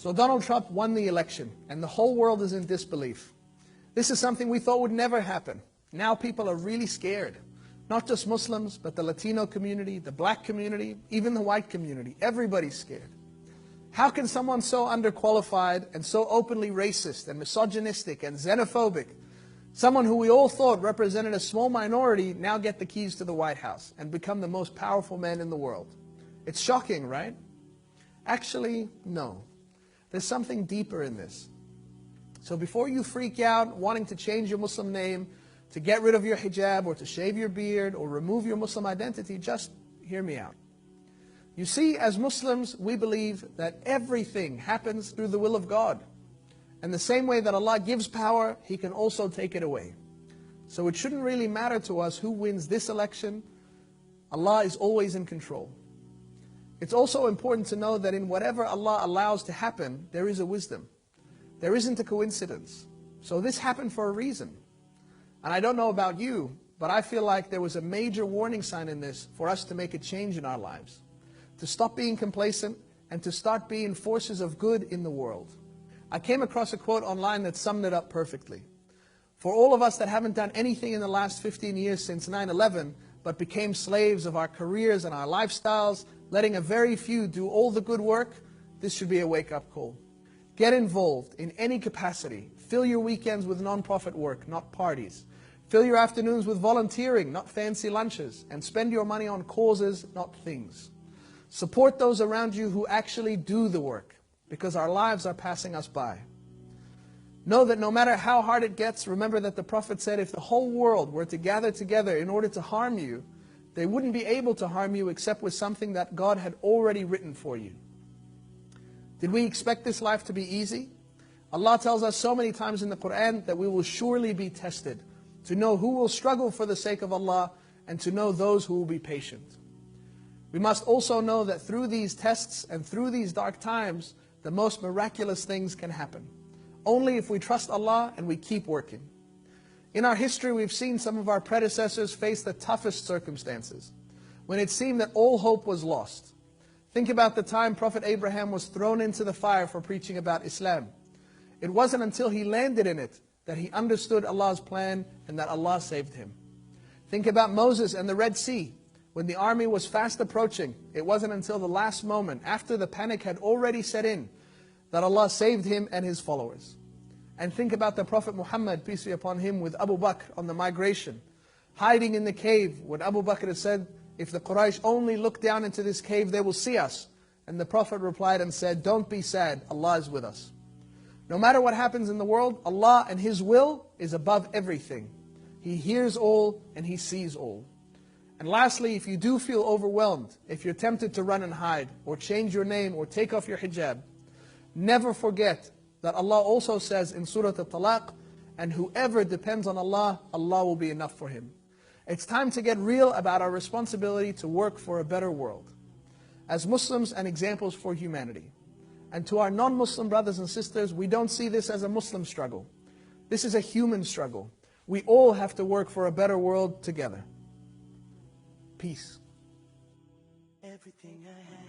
So Donald Trump won the election, and the whole world is in disbelief. This is something we thought would never happen. Now people are really scared. Not just Muslims, but the Latino community, the black community, even the white community. Everybody's scared. How can someone so underqualified and so openly racist and misogynistic and xenophobic, someone who we all thought represented a small minority, now get the keys to the White House and become the most powerful man in the world? It's shocking, right? Actually, no. There's something deeper in this. So before you freak out wanting to change your Muslim name, to get rid of your hijab, or to shave your beard, or remove your Muslim identity, just hear me out. You see, as Muslims, we believe that everything happens through the will of God. And the same way that Allah gives power, He can also take it away. So it shouldn't really matter to us who wins this election. Allah is always in control. It's also important to know that in whatever Allah allows to happen, there is a wisdom. There isn't a coincidence. So this happened for a reason. And I don't know about you, but I feel like there was a major warning sign in this for us to make a change in our lives. To stop being complacent and to start being forces of good in the world. I came across a quote online that summed it up perfectly. For all of us that haven't done anything in the last 15 years since 9/11, but became slaves of our careers and our lifestyles, letting a very few do all the good work, this should be a wake-up call. Get involved in any capacity. Fill your weekends with non-profit work, not parties. Fill your afternoons with volunteering, not fancy lunches. And spend your money on causes, not things. Support those around you who actually do the work, because our lives are passing us by. Know that no matter how hard it gets, remember that the Prophet said if the whole world were to gather together in order to harm you, they wouldn't be able to harm you except with something that God had already written for you. Did we expect this life to be easy? Allah tells us so many times in the Quran that we will surely be tested, to know who will struggle for the sake of Allah and to know those who will be patient. We must also know that through these tests and through these dark times, the most miraculous things can happen. Only if we trust Allah and we keep working. In our history, we've seen some of our predecessors face the toughest circumstances, when it seemed that all hope was lost. Think about the time Prophet Abraham was thrown into the fire for preaching about Islam. It wasn't until he landed in it that he understood Allah's plan and that Allah saved him. Think about Moses and the Red Sea. When the army was fast approaching, it wasn't until the last moment, after the panic had already set in, that Allah saved him and his followers. And think about the Prophet Muhammad, peace be upon him, with Abu Bakr on the migration, hiding in the cave, when Abu Bakr had said, if the Quraysh only look down into this cave, they will see us. And the Prophet replied and said, don't be sad, Allah is with us. No matter what happens in the world, Allah and His will is above everything. He hears all and He sees all. And lastly, if you do feel overwhelmed, if you're tempted to run and hide, or change your name, or take off your hijab, never forget that Allah also says in Surah At-Talaq, and whoever depends on Allah, Allah will be enough for him. It's time to get real about our responsibility to work for a better world. As Muslims and examples for humanity. And to our non-Muslim brothers and sisters, we don't see this as a Muslim struggle. This is a human struggle. We all have to work for a better world together. Peace. Everything I have.